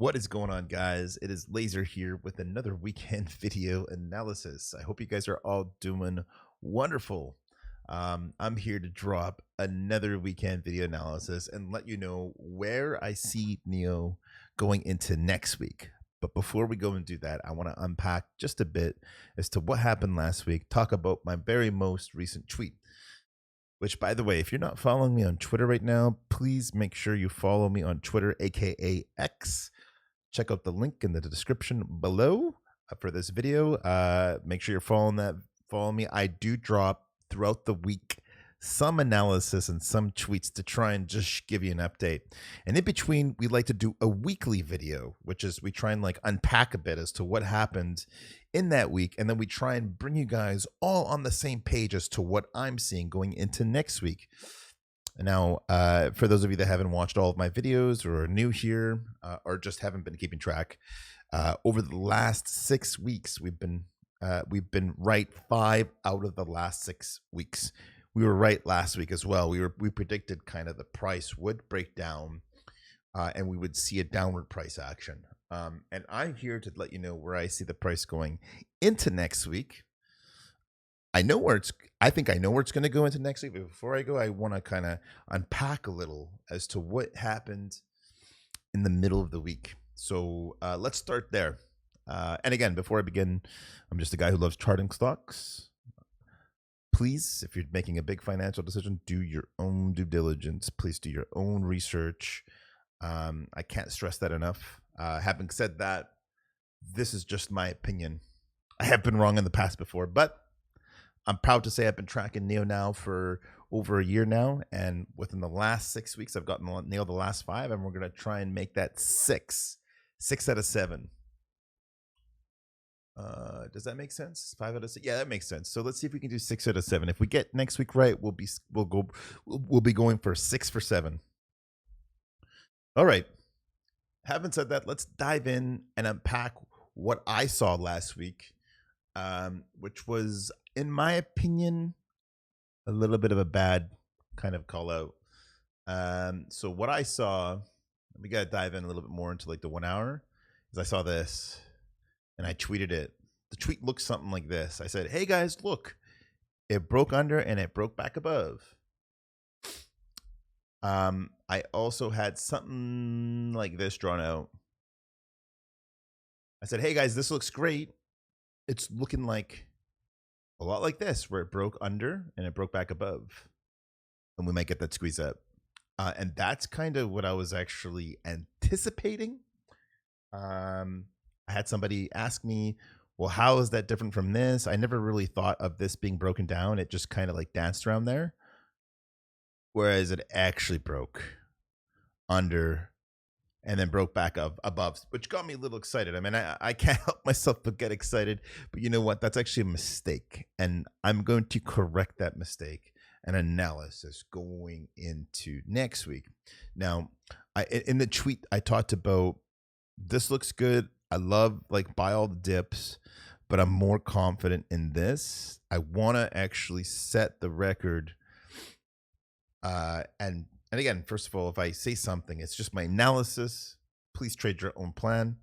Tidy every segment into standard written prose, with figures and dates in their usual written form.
What is going on, guys? It is Laser here with another weekend video analysis. I hope you guys are all doing wonderful. I'm here to drop another weekend video analysis and let you know where I see NIO going into next week. But before we go and do that, I want to unpack just a bit as to what happened last week, talk about my very most recent tweet. Which, by the way, if you're not following me on Twitter right now, please make sure you follow me on Twitter, aka X. Check out the link in the description below for this video. Make sure you're following me. I do drop throughout the week some analysis and some tweets to try and just give you an update. And in between, we like to do a weekly video, which is we try and like unpack a bit as to what happened in that week. And then we try and bring you guys all on the same page as to what I'm seeing going into next week. Now, for those of you that haven't watched all of my videos or are new here or just haven't been keeping track, over the last 6 weeks, we've been right 5 out of the last 6 weeks. We were right last week as well. We predicted kind of the price would break down and we would see a downward price action. And I'm here to let you know where I see the price going into next week. I think I know where it's going to go into next week. But before I go, I want to kind of unpack a little as to what happened in the middle of the week. So let's start there. And again, before I begin, I'm just a guy who loves charting stocks. Please, if you're making a big financial decision, do your own due diligence. Please do your own research. I can't stress that enough. Having said that, this is just my opinion. I have been wrong in the past before, but I'm proud to say I've been tracking NIO now for over a year now. And within the last 6 weeks, I've gotten NIO the last 5, and we're going to try and make that 6 out of 7. Does that make sense? 5 out of 6. Yeah, that makes sense. So let's see if we can do 6 out of 7. If we get next week right, we'll be going for 6 for 7. All right. Having said that, let's dive in and unpack what I saw last week, which was, in my opinion, a little bit of a bad kind of call out. So what I saw, we got to dive in a little bit more into like the 1 hour, is I saw this and I tweeted it. The tweet looks something like this. I said, hey guys, look, it broke under and it broke back above. I also had something like this drawn out. I said, hey guys, this looks great. It's looking like a lot like this, where it broke under and it broke back above. And we might get that squeeze up. And that's kind of what I was actually anticipating. I had somebody ask me, well, how is that different from this? I never really thought of this being broken down. It just kind of like danced around there. Whereas it actually broke under and then broke back up above, which got me a little excited. I mean, I can't help myself but get excited, but you know what? That's actually a mistake. And I'm going to correct that mistake and analysis going into next week. Now, in the tweet, I talked about this looks good. I love like buy all the dips, but I'm more confident in this. I want to actually set the record. And again, first of all, if I say something, it's just my analysis. Please trade your own plan.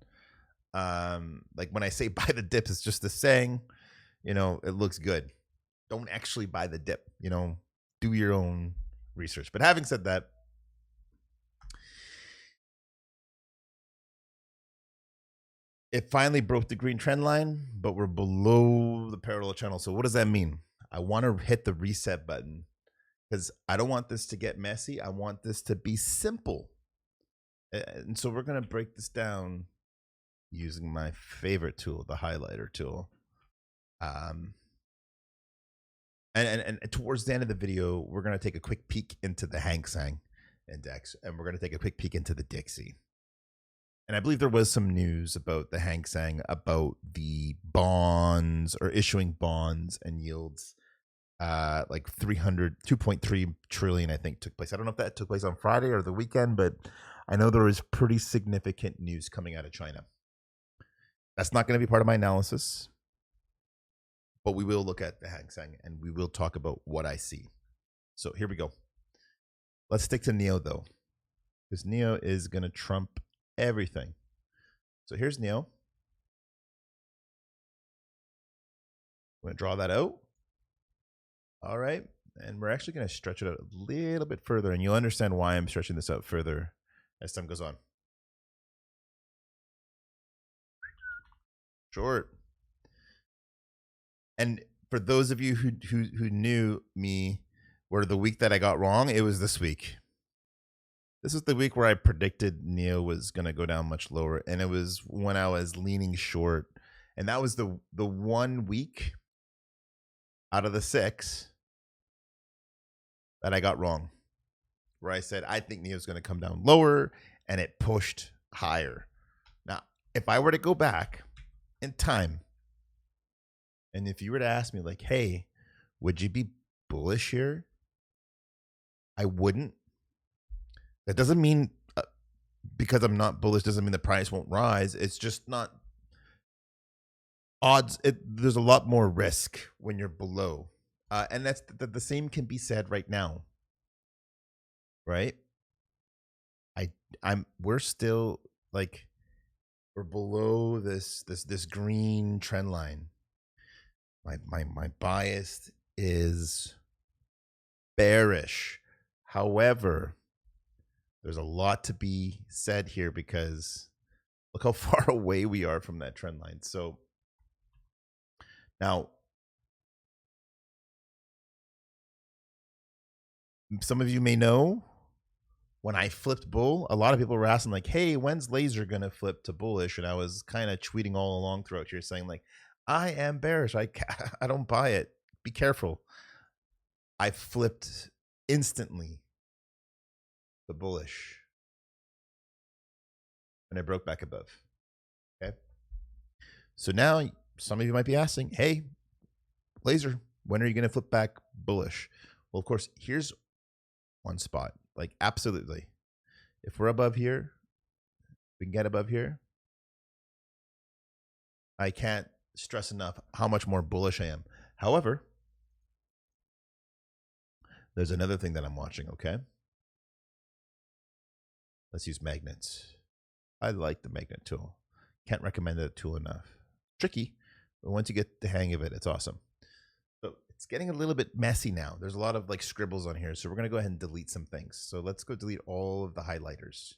Like when I say buy the dips, it's just the saying, you know, it looks good. Don't actually buy the dip, you know, do your own research. But having said that, it finally broke the green trend line, but we're below the parallel channel. So what does that mean? I want to hit the reset button, because I don't want this to get messy. I want this to be simple. And so we're going to break this down using my favorite tool, the highlighter tool. And towards the end of the video, we're going to take a quick peek into the Seng index, and we're going to take a quick peek into the Dixie. And I believe there was some news about the Seng, about the bonds or issuing bonds and yields. Like 2.3 trillion, I think, took place. I don't know if that took place on Friday or the weekend, but I know there was pretty significant news coming out of China. That's not going to be part of my analysis, but we will look at the Seng and we will talk about what I see. So here we go. Let's stick to NIO though, because NIO is going to trump everything. So here's NIO. I'm going to draw that out. All right. And we're actually going to stretch it out a little bit further. And you'll understand why I'm stretching this out further as time goes on. Short. And for those of you who knew me, where the week that I got wrong, it was this week. This is the week where I predicted NIO was going to go down much lower. And it was when I was leaning short. And that was the 1 week out of the 6 that I got wrong, where I said, I think NIO is going to come down lower, and it pushed higher. Now, if I were to go back in time, and if you were to ask me like, hey, would you be bullish here? I wouldn't. That doesn't mean because I'm not bullish doesn't mean the price won't rise. It's just not odds. There's a lot more risk when you're below. And that's the same can be said right now. Right? We're still like we're below this green trend line. My bias is bearish. However, there's a lot to be said here because look how far away we are from that trend line. So now, some of you may know when I flipped bull, a lot of people were asking like, hey, when's laser going to flip to bullish? And I was kind of tweeting all along throughout here saying like, I am bearish. I don't buy it. Be careful. I flipped instantly the bullish and I broke back above. Okay. So now some of you might be asking, hey, laser, when are you going to flip back bullish? Well, of course, here's one spot. Like, absolutely. If we're above here, we can get above here. I can't stress enough how much more bullish I am. However, there's another thing that I'm watching, okay? Let's use magnets. I like the magnet tool. Can't recommend that tool enough. Tricky, but once you get the hang of it, it's awesome. So it's getting a little bit messy now. There's a lot of like scribbles on here. So we're going to go ahead and delete some things. So let's go delete all of the highlighters.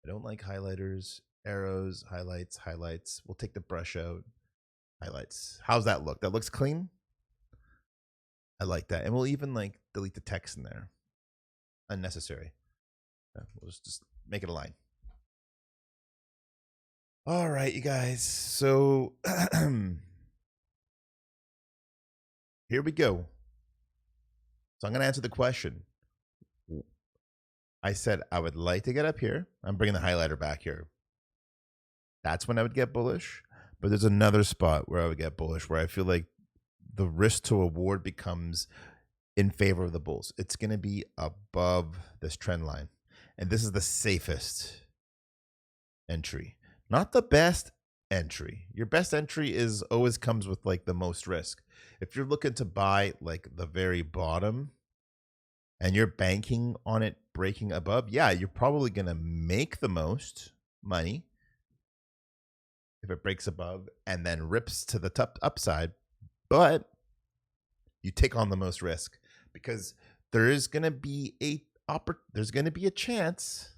I don't like highlighters, arrows, highlights. We'll take the brush out. Highlights. How's that look? That looks clean. I like that. And we'll even like delete the text in there. Unnecessary. We'll just make it a line. All right, you guys. So here we go. So I'm going to answer the question. I said I would like to get up here. I'm bringing the highlighter back here. That's when I would get bullish. But there's another spot where I would get bullish, where I feel like the risk to reward becomes in favor of the bulls. It's going to be above this trend line. And this is the safest entry. Not the best entry. Your best entry is always comes with like the most risk. If you're looking to buy like the very bottom and you're banking on it breaking above, yeah, you're probably going to make the most money if it breaks above and then rips to the top upside, but you take on the most risk because there is going to be a chance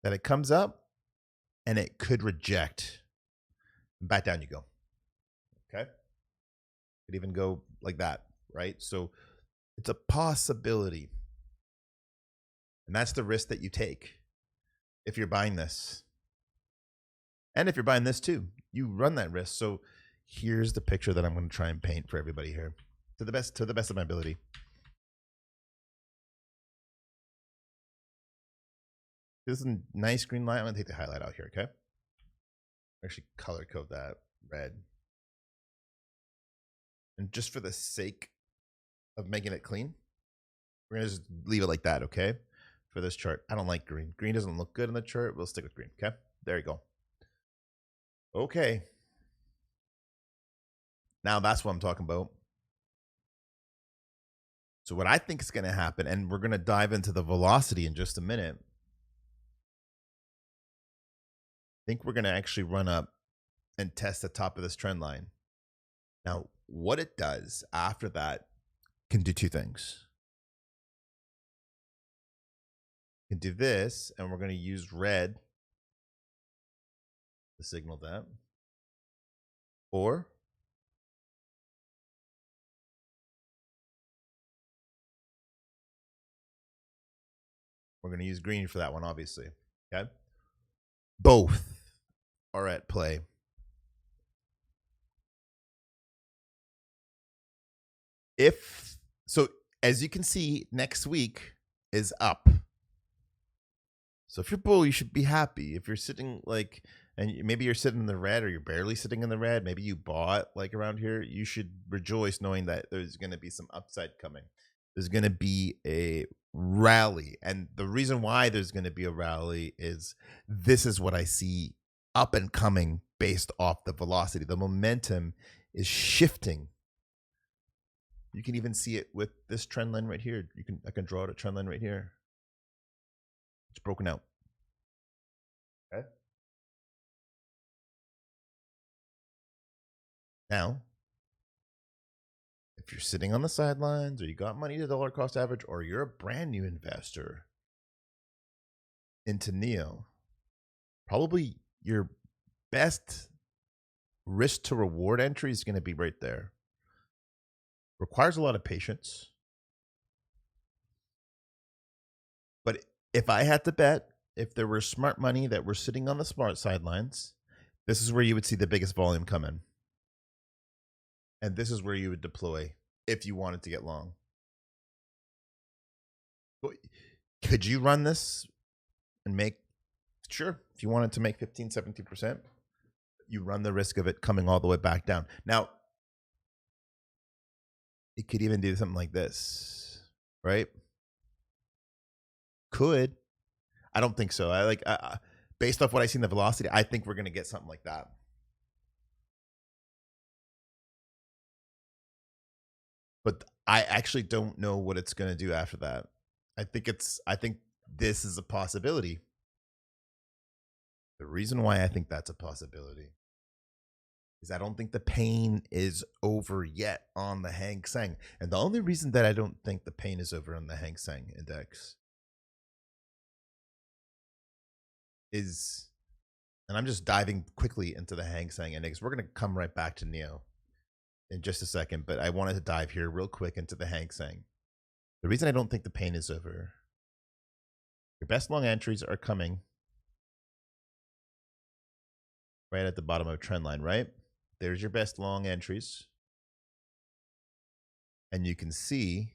that it comes up and it could reject. Back down you go. Okay? Could even go like that, right? So it's a possibility. And that's the risk that you take if you're buying this. And if you're buying this too, you run that risk. So here's the picture that I'm going to try and paint for everybody here to the best of my ability. This is a nice green line. I'm going to take the highlight out here, okay? Actually color code that red. And just for the sake of making it clean, we're going to just leave it like that, okay? For this chart. I don't like green. Green doesn't look good in the chart. We'll stick with green, okay? There you go. Okay. Now that's what I'm talking about. So what I think is going to happen, and we're going to dive into the velocity in just a minute. think we're going to actually run up and test the top of this trend line. Now, what it does after that can do two things. You can do this, and we're going to use red to signal that. Or we're going to use green for that one, obviously. Okay. Both are at play. If so, as you can see, next week is up. So if you're bull, you should be happy. If you're sitting like, and maybe you're sitting in the red or you're barely sitting in the red, maybe you bought like around here, you should rejoice knowing that there's going to be some upside coming. There's going to be a rally. And the reason why there's going to be a rally is this is what I see up and coming based off the velocity. The momentum is shifting. You can even see it with this trend line right here. I can draw it a trend line right here. It's broken out. Okay. Now, if you're sitting on the sidelines or you got money to dollar cost average or you're a brand new investor into NIO, probably your best risk to reward entry is going to be right there. Requires a lot of patience. But if I had to bet, if there were smart money that were sitting on the smart sidelines, this is where you would see the biggest volume come in. And this is where you would deploy if you wanted to get long. Could you run this and make, sure, if you wanted to make 15, 17%, you run the risk of it coming all the way back down. Now, it could even do something like this, right? Could. I don't think so. Based off what I see in the velocity, I think we're going to get something like that. But I actually don't know what it's going to do after that. I think this is a possibility. The reason why I think that's a possibility is I don't think the pain is over yet on the Hang Seng. And the only reason that I don't think the pain is over on the Hang Seng index is, and I'm just diving quickly into the Hang Seng index. We're going to come right back to NIO in just a second, but I wanted to dive here real quick into the Hang Seng. The reason I don't think the pain is over, your best long entries are coming right at the bottom of a trend line, right? There's your best long entries. And you can see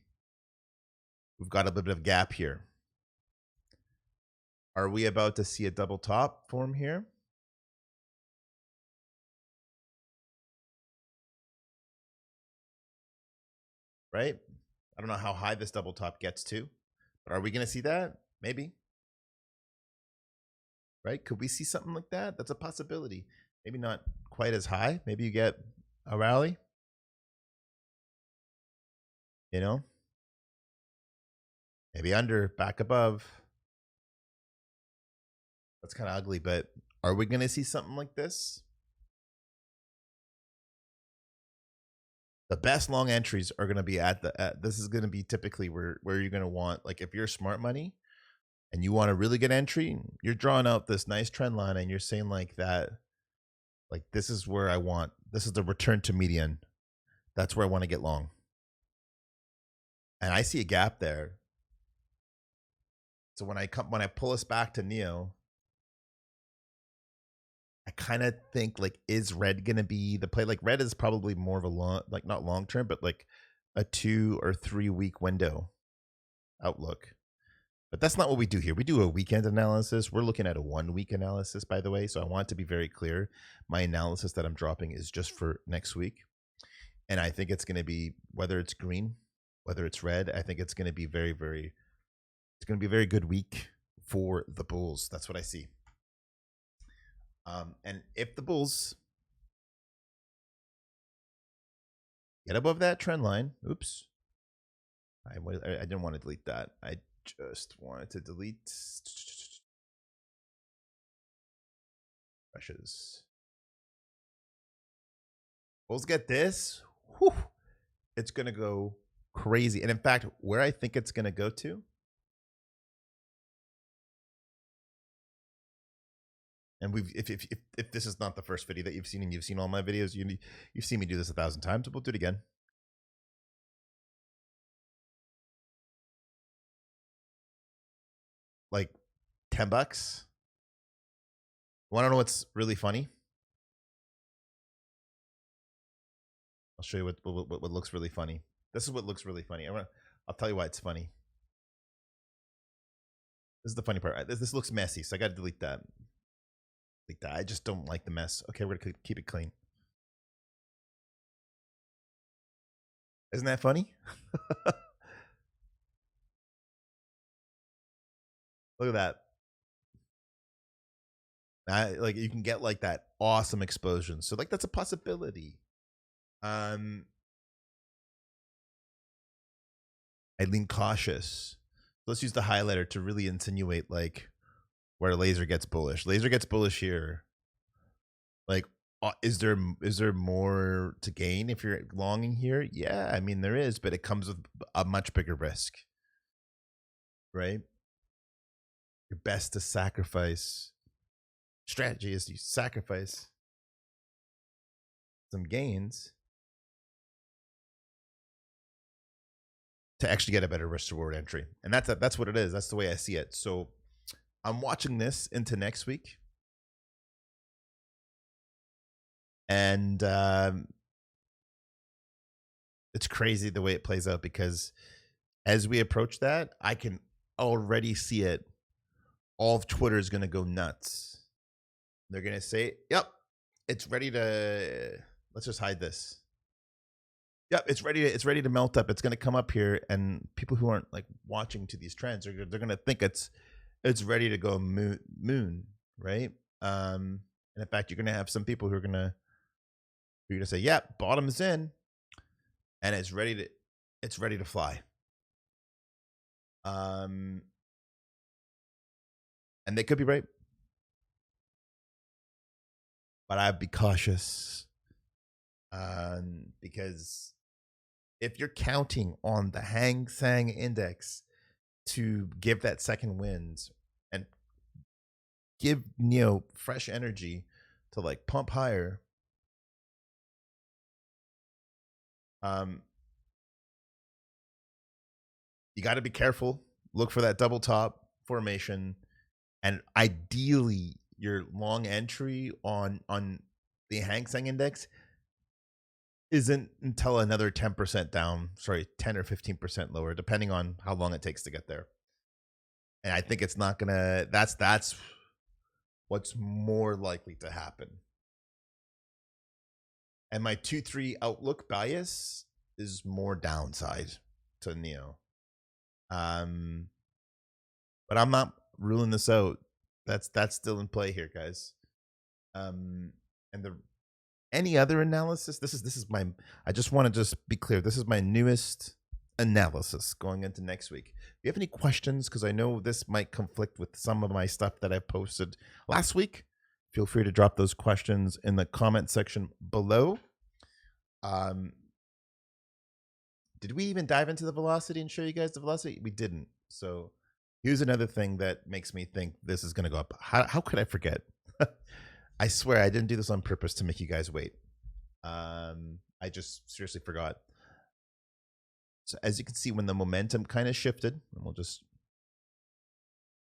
we've got a little bit of gap here. Are we about to see a double top form here? Right? I don't know how high this double top gets to, but are we going to see that? Maybe. Right? Could we see something like that? That's a possibility. Maybe not quite as high. Maybe you get a rally. You know? Maybe under, back above. That's kind of ugly, but are we going to see something like this? The best long entries are going to be this is going to be typically where you're going to want, like if you're smart money and you want a really good entry, you're drawing out this nice trend line and you're saying like that, like this is where I want, this is the return to median. That's where I want to get long. And I see a gap there. So when I pull us back to NIO, I kind of think like, is red going to be the play? Like red is probably more of a long, like not long term, but like a 2 or 3 week window outlook. But that's not what we do here. We do a weekend analysis. We're looking at a 1 week analysis, by the way. So I want to be very clear. My analysis that I'm dropping is just for next week. And I think it's going to be, whether it's green, whether it's red, I think it's going to be very, very, it's going to be a very good week for the bulls. That's what I see. And if the bulls get above that trend line, oops, I didn't want to delete that. I just wanted to delete. Brushes. Bulls get this. Whew, it's going to go crazy. And in fact, where I think it's going to go to, and if this is not the first video that you've seen, and you've seen all my videos, you've seen me do this 1,000 times, we'll do it again. Like $10. Want to know what's really funny? I'll show you what looks really funny. This is what looks really funny. I'll tell you why it's funny. This is the funny part. This looks messy, so I got to delete that. Delete that. I just don't like the mess. Okay, we're gonna keep it clean. Isn't that funny? Look at that. Like you can get like that awesome explosion. So like that's a possibility. I lean cautious. Let's use the highlighter to really insinuate like where laser gets bullish. Laser gets bullish here. Like, is there more to gain if you're longing here? Yeah, I mean there is, but it comes with a much bigger risk, right? Your best to sacrifice strategy is you sacrifice some gains to actually get a better risk reward entry. And that's what it is. That's the way I see it. So I'm watching this into next week. And it's crazy the way it plays out, because as we approach that, I can already see it. All of Twitter is going to go nuts. They're going to say, yep, it's ready to, let's just hide this. Yep, it's ready to melt up. It's going to come up here, and people who aren't like watching to these trends, they're going to think it's ready to go moon, right? And in fact, you're going to have some people who are going to say, "Yep, bottom's in, and it's ready to fly." And they could be right, but I'd be cautious, because if you're counting on the Hang Seng index to give that second wind and give NIO fresh energy to like pump higher, you got to be careful. Look for that double top formation, and ideally your long entry on the Hang Seng index isn't until another 10% down, 10 or 15% lower, depending on how long it takes to get there. And I think it's not gonna, that's what's more likely to happen. And my 2-3 outlook bias is more downside to NIO. But I'm not ruling this out. That's still in play here, guys. And any other analysis, this is my, I just want to just be clear, this is my newest analysis going into next week. If you have any questions, because I know this might conflict with some of my stuff that I posted last week, feel free to drop those questions in the comment section below. Did we even dive into the velocity and show you guys the velocity? We didn't. So here's another thing that makes me think this is going to go up. How could I forget? I swear I didn't do this on purpose to make you guys wait. I just seriously forgot. So as you can see, when the momentum kind of shifted, and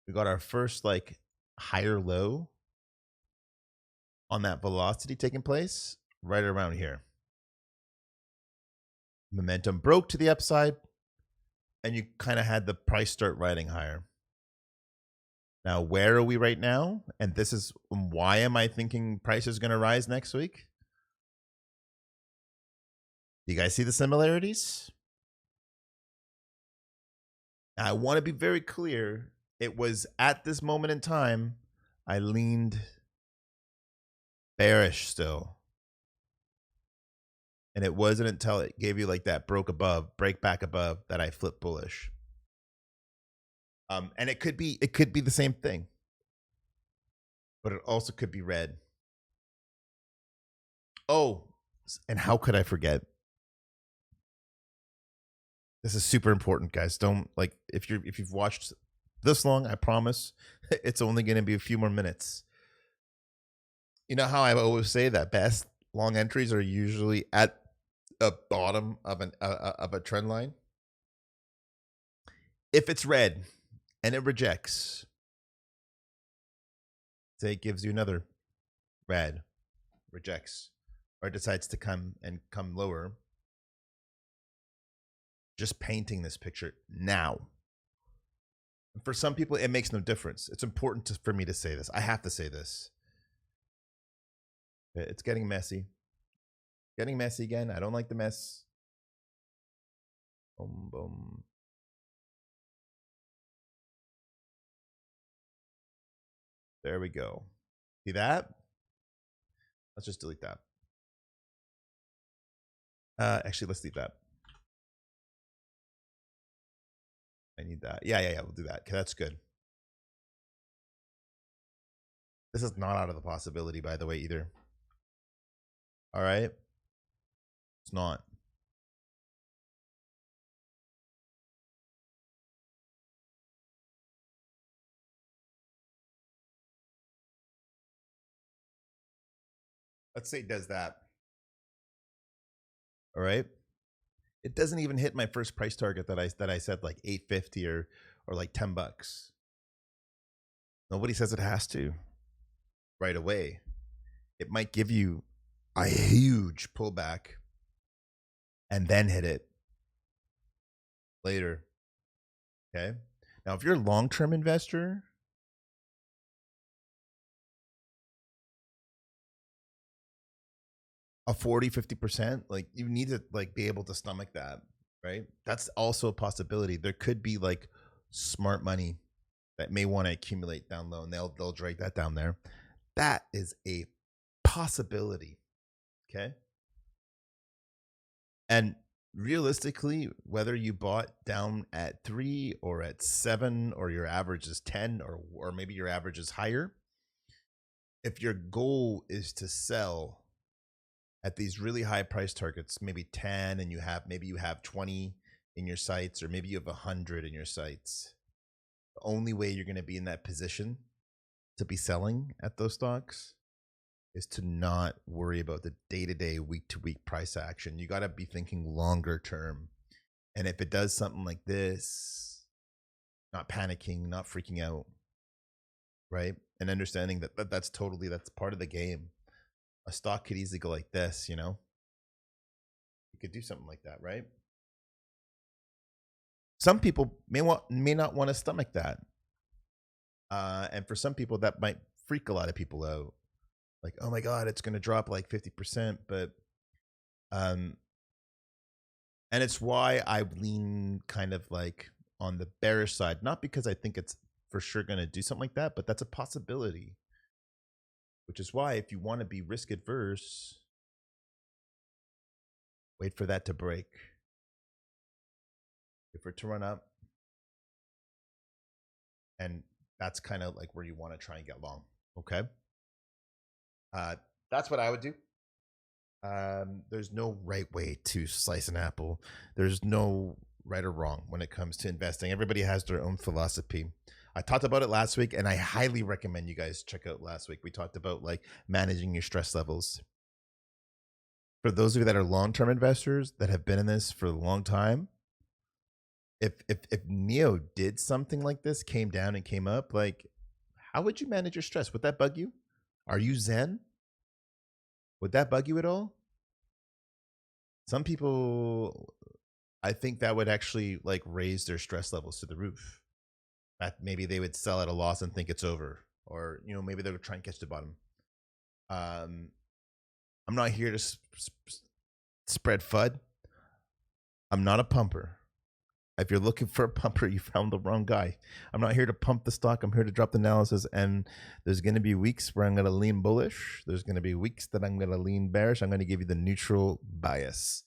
we got our first like higher low on that velocity taking place right around here. Momentum broke to the upside, and you kind of had the price start riding higher. Now, where are we right now? And this is why am I thinking price is going to rise next week? Do you guys see the similarities? Now, I want to be very clear. It was at this moment in time, I leaned bearish still. And it wasn't until it gave you like that break back above, that I flipped bullish. And it could be the same thing, but it also could be red. Oh, and how could I forget? This is super important, guys. Don't like if you've watched this long, I promise it's only going to be a few more minutes. You know how I always say that best long entries are usually at a bottom of a trend line. If it's red and it rejects, say it gives you another red, rejects, or decides to come lower, just painting this picture now. For some people, it makes no difference. It's important for me to say this. I have to say this. It's getting messy. Getting messy again. I don't like the mess. Boom, boom. There we go. See that? Let's just delete that. Actually, let's leave that. I need that. Yeah. We'll do that. Okay, that's good. This is not out of the possibility, by the way, either. All right. It's not. Let's say it does that. All right. It doesn't even hit my first price target that I said like 850 or like $10. Nobody says it has to right away. It might give you a huge pullback and then hit it later. Okay. Now, if you're a long-term investor, a 40-50%, like you need to like be able to stomach that, right? That's also a possibility. There could be like smart money that may want to accumulate down low, and they'll drag that down there. That is a possibility. Okay. And realistically, whether you bought down at 3 or at 7, or your average is 10, or maybe your average is higher, if your goal is to sell at these really high price targets, maybe 10, and you have 20 in your sights, or maybe you have 100 in your sights, the only way you're going to be in that position to be selling at those stocks is to not worry about the day-to-day, week-to-week price action. You got to be thinking longer term. And if it does something like this, not panicking, not freaking out, right? And understanding that that's part of the game. A stock could easily go like this, you know? You could do something like that, right? Some people may not want to stomach that. And for some people, that might freak a lot of people out. Like, oh my God, it's going to drop like 50%. But, and it's why I lean kind of like on the bearish side, not because I think it's for sure going to do something like that, but that's a possibility. Which is why if you want to be risk adverse, wait for that to break. Wait for it to run up. And that's kind of like where you want to try and get long. Okay. That's what I would do. There's no right way to slice an apple. There's no right or wrong when it comes to investing. Everybody has their own philosophy. I talked about it last week, and I highly recommend you guys check out last week. We talked about like managing your stress levels. For those of you that are long-term investors that have been in this for a long time, if NIO did something like this, came down and came up, like how would you manage your stress? Would that bug you? Are you zen? Would that bug you at all? Some people, I think that would actually like raise their stress levels to the roof. That maybe they would sell at a loss and think it's over, or you know, maybe they would try and catch the bottom. I'm not here to spread FUD. I'm not a pumper. If you're looking for a pumper, you found the wrong guy. I'm not here to pump the stock. I'm here to drop the analysis. And there's going to be weeks where I'm going to lean bullish. There's going to be weeks that I'm going to lean bearish. I'm going to give you the neutral bias.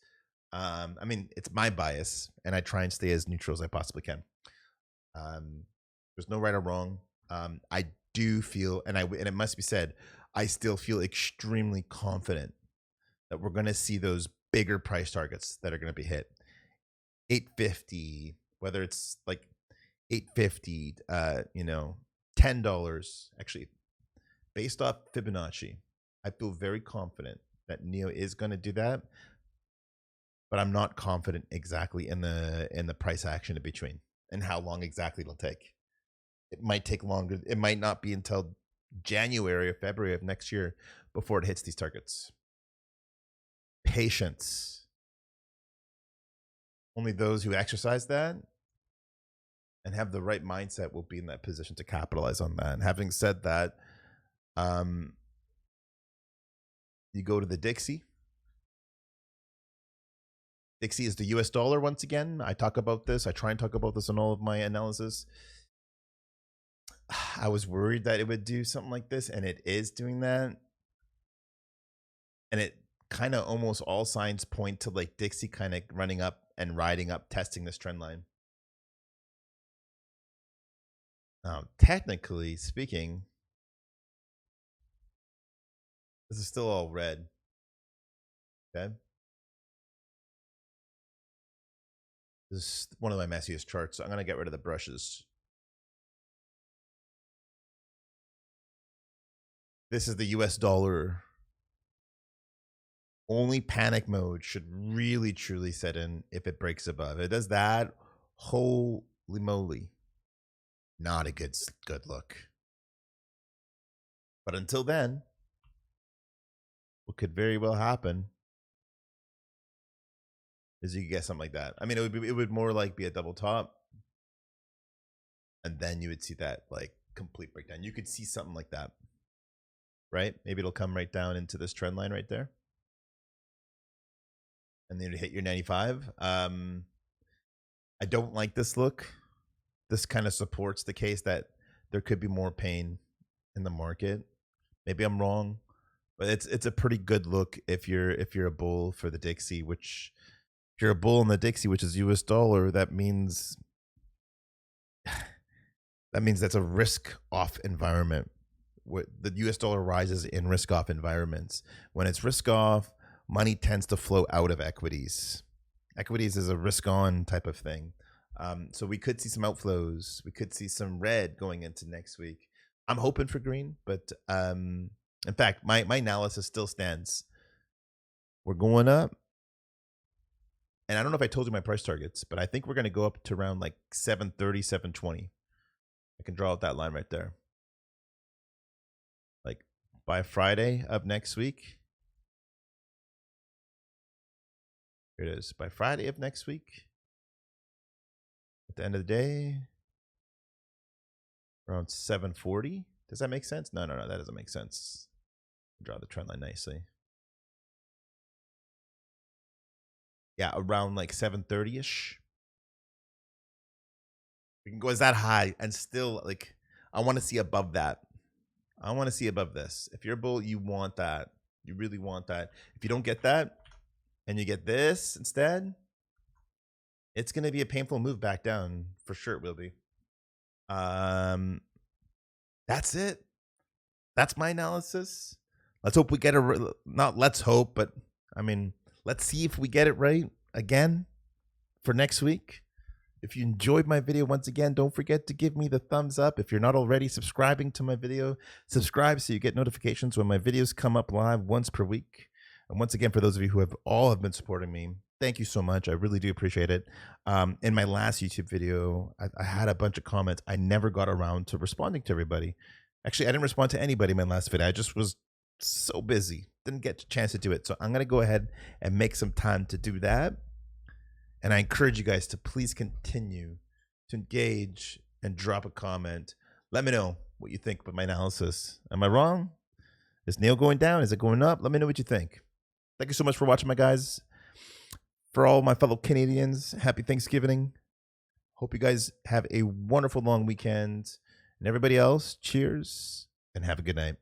I mean, it's my bias, and I try and stay as neutral as I possibly can. There's no right or wrong. I do feel, and it must be said, I still feel extremely confident that we're going to see those bigger price targets that are going to be hit. 850, whether it's like 850, $10. Actually, based off Fibonacci, I feel very confident that NIO is going to do that, but I'm not confident exactly in the price action in between and how long exactly it'll take. It might take longer. It might not be until January or February of next year before it hits these targets. Patience. Only those who exercise that and have the right mindset will be in that position to capitalize on that. And having said that, you go to the Dixie. Dixie is the US dollar once again. I talk about this. I try and talk about this in all of my analysis. I was worried that it would do something like this, and it is doing that. And it kind of almost all signs point to like Dixie kind of running up and riding up, testing this trend line. Now, technically speaking, this is still all red. Okay. This is one of my messiest charts, so I'm going to get rid of the brushes. This is the US dollar. Only panic mode should really truly set in if it breaks above. If it does that, holy moly, not a good look. But until then, what could very well happen is you could get something like that. I mean, it would more like be a double top, and then you would see that like complete breakdown. You could see something like that, right? Maybe it'll come right down into this trend line right there, and then you hit your 95. I don't like this look. This kind of supports the case that there could be more pain in the market. Maybe I'm wrong, but it's a pretty good look if you're a bull for the Dixie. Which if you're a bull in the Dixie, which is US dollar, that means that's a risk off environment. The US dollar rises in risk off environments. When it's risk off, money tends to flow out of equities. Equities is a risk on type of thing. So we could see some outflows. We could see some red going into next week. I'm hoping for green, but in fact, my analysis still stands. We're going up. And I don't know if I told you my price targets, but I think we're going to go up to around like 730, 720. I can draw out that line right there. Like by Friday of next week. Here it is. By Friday of next week. At the end of the day, around 740. Does that make sense? No, that doesn't make sense. Draw the trend line nicely. Yeah, around like 730-ish. We can go as that high and still like, I want to see above that. I want to see above this. If you're a bull, you want that. You really want that. If you don't get that and you get this instead, it's going to be a painful move back down. For sure it will be. That's it. That's my analysis. Let's hope we get not let's hope, but I mean, let's see if we get it right again for next week. If you enjoyed my video, once again, don't forget to give me the thumbs up. If you're not already subscribing to my video, subscribe so you get notifications when my videos come up live once per week. And once again, for those of you who have been supporting me, thank you so much. I really do appreciate it. In my last YouTube video, I had a bunch of comments. I never got around to responding to everybody. Actually, I didn't respond to anybody in my last video. I just was so busy. Didn't get a chance to do it. So I'm going to go ahead and make some time to do that. And I encourage you guys to please continue to engage and drop a comment. Let me know what you think about my analysis. Am I wrong? Is NIO going down? Is it going up? Let me know what you think. Thank you so much for watching, my guys. For all my fellow Canadians, happy Thanksgiving. Hope you guys have a wonderful long weekend. And everybody else, cheers and have a good night.